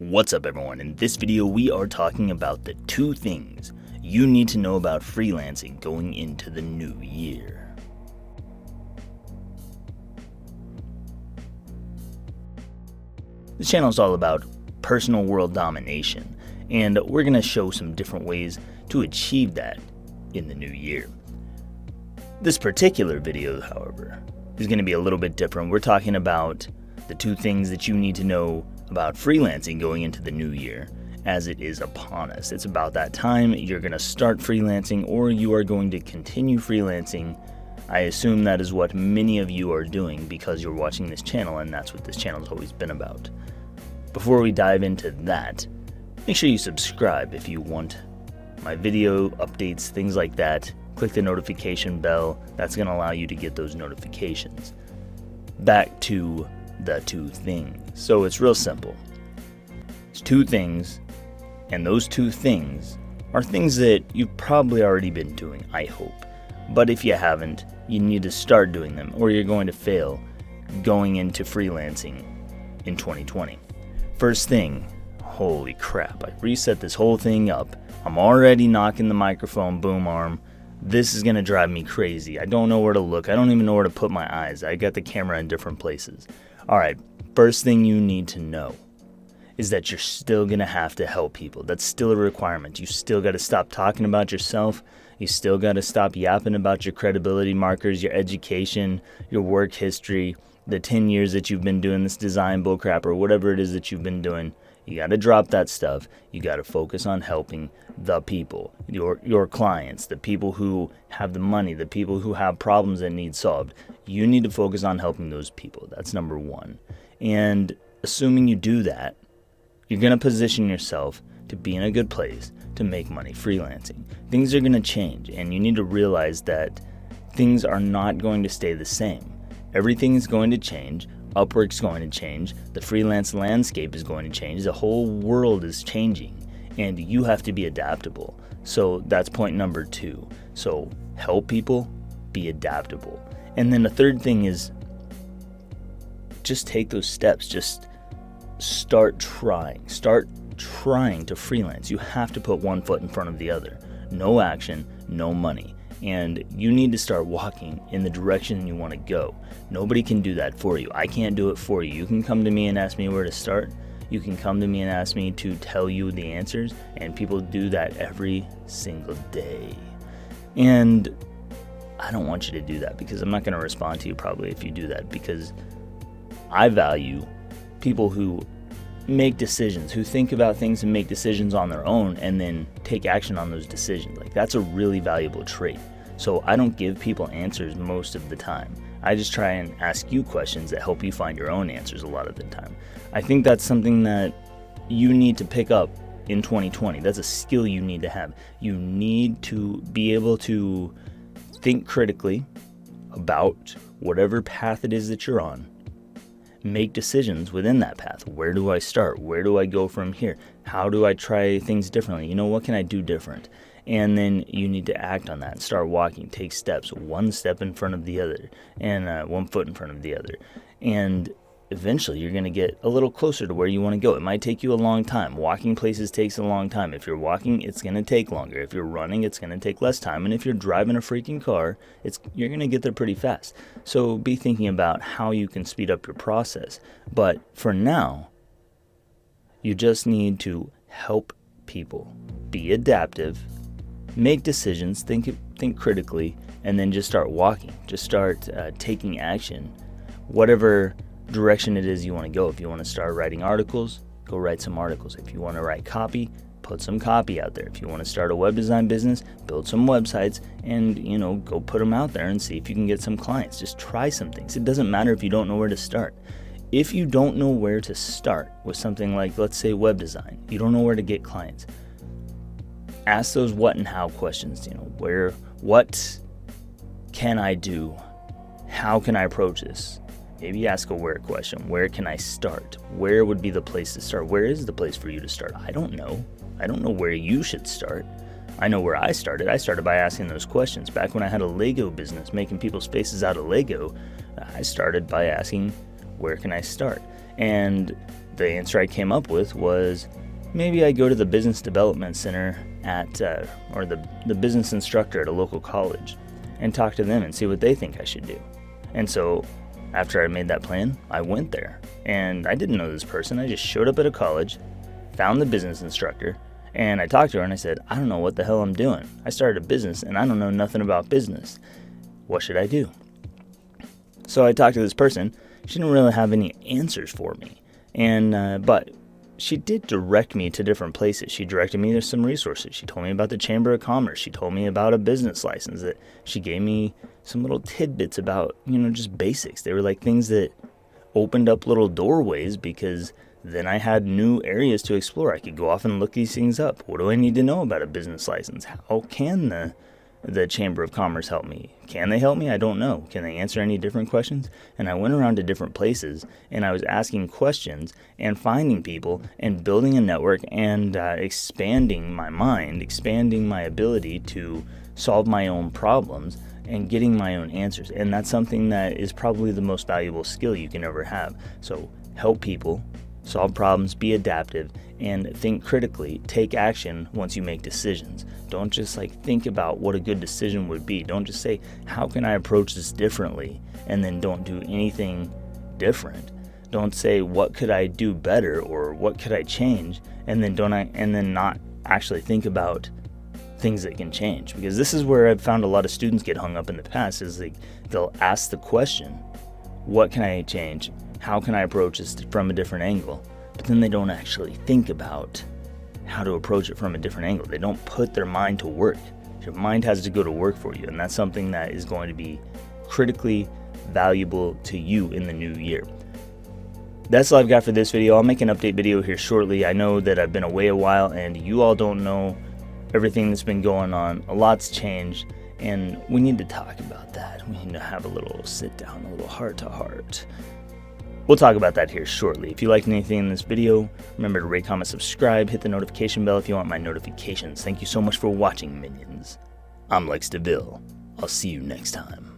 What's up everyone? In this video we are talking about the 2 things you need to know about freelancing going into the new year. This channel is all about personal world domination, and we're going to show some different ways to achieve that in the new year. This particular video, however, is going to be a little bit different. We're talking about the 2 things that you need to know about freelancing going into the new year, as it is upon us. It's about that time you're going to start freelancing, or you are going to continue freelancing. I assume that is what many of you are doing because you're watching this channel, and that's what this channel has always been about. Before we dive into that, make sure you subscribe if you want my video updates, things like that. Click the notification bell. That's going to allow you to get those notifications. Back to the 2 things. So it's real simple. It's 2 things, and those 2 things are things that you've probably already been doing, I hope. But if you haven't, you need to start doing them, or you're going to fail going into freelancing in 2020. First thing, holy crap, I reset this whole thing up. I'm already knocking the microphone boom arm. This is going to drive me crazy. I don't know where to look. I don't even know where to put my eyes. I got the camera in different places. Alright, first thing you need to know is that you're still going to have to help people. That's still a requirement. You still got to stop talking about yourself. You still got to stop yapping about your credibility markers, your education, your work history, the 10 years that you've been doing this design bullcrap or whatever it is that you've been doing. You got to drop that stuff. You got to focus on helping the people, your clients, the people who have the money, the people who have problems that need solved. You need to focus on helping those people. That's number 1. And assuming you do that, you're going to position yourself to be in a good place to make money freelancing. Things are going to change, and you need to realize that things are not going to stay the same. Everything is going to change. Upwork's going to change. The freelance landscape is going to change. The whole world is changing, and you have to be adaptable. So that's point number 2. So help people, be adaptable. And then the third thing is just take those steps. Just start trying. Start trying to freelance. You have to put one foot in front of the other. No action, no money. And you need to start walking in the direction you want to go. Nobody can do that for you. I can't do it for you. You can come to me and ask me where to start. You can come to me and ask me to tell you the answers, and people do that every single day. And I don't want you to do that, because I'm not going to respond to you probably if you do that, because I value people who make decisions, who think about things and make decisions on their own and then take action on those decisions. Like, that's a really valuable trait. So I don't give people answers most of the time. I just try and ask you questions that help you find your own answers a lot of the time. I think that's something that you need to pick up in 2020. That's a skill you need to have. You need to be able to think critically about whatever path it is that you're on. Make decisions within that path. Where do I start? Where do I go from here? How do I try things differently? What can I do different? And then you need to act on that. Start walking. Take steps. One step in front of the other, and 1 foot in front of the other. And eventually you're going to get a little closer to where you want to go. It might take you a long time. Walking places takes a long time. If you're walking, it's going to take longer. If you're running, it's going to take less time. And if you're driving a freaking car, you're going to get there pretty fast. So be thinking about how you can speed up your process. But for now, you just need to help people. Be adaptive. Make decisions. Think critically. And then just start walking. Just start taking action. Whatever direction it is you want to go. If you want to start writing articles, go write some articles. If you want to write copy, put some copy out there. If you want to start a web design business, build some websites and, go put them out there and see if you can get some clients. Just try some things. It doesn't matter if you don't know where to start. If you don't know where to start with something like, let's say, web design, you don't know where to get clients, ask those what and how questions. What can I do? How can I approach this? Maybe ask a where question. Where can I start? Where would be the place to start? Where is the place for you to start? I don't know. I don't know where you should start. I know where I started. I started by asking those questions. Back when I had a Lego business, making people's faces out of Lego, I started by asking, where can I start? And the answer I came up with was maybe I go to the business development center or the business instructor at a local college and talk to them and see what they think I should do. And so after I made that plan, I went there. And I didn't know this person. I just showed up at a college, found the business instructor, and I talked to her and I said, I don't know what the hell I'm doing. I started a business and I don't know nothing about business. What should I do? So I talked to this person. She didn't really have any answers for me. But she did direct me to different places. She directed me to some resources. She told me about the Chamber of Commerce. She told me about a business license. That she gave me some little tidbits about, just basics. They were like things that opened up little doorways, because then I had new areas to explore. I could go off and look these things up. What do I need to know about a business license? How can the Chamber of Commerce help me? Can they help me? I don't know. Can they answer any different questions? And I went around to different places and I was asking questions and finding people and building a network and expanding my mind, expanding my ability to solve my own problems and getting my own answers. And that's something that is probably the most valuable skill you can ever have. So help people, solve problems, be adaptive, and think critically. Take action once you make decisions. Don't just think about what a good decision would be. Don't just say, how can I approach this differently? And then don't do anything different. Don't say, what could I do better, or what could I change? And then not actually think about things that can change. Because this is where I've found a lot of students get hung up in the past, is they'll ask the question, what can I change? How can I approach this from a different angle? But then they don't actually think about how to approach it from a different angle. They don't put their mind to work. Your mind has to go to work for you, and that's something that is going to be critically valuable to you in the new year. That's all I've got for this video. I'll make an update video here shortly. I know that I've been away a while, and you all don't know everything that's been going on. A lot's changed, and we need to talk about that. We need to have a little sit down, a little heart to heart. We'll talk about that here shortly. If you liked anything in this video, remember to rate, comment, subscribe, hit the notification bell if you want my notifications. Thank you so much for watching, minions. I'm Lex DeVille. I'll see you next time.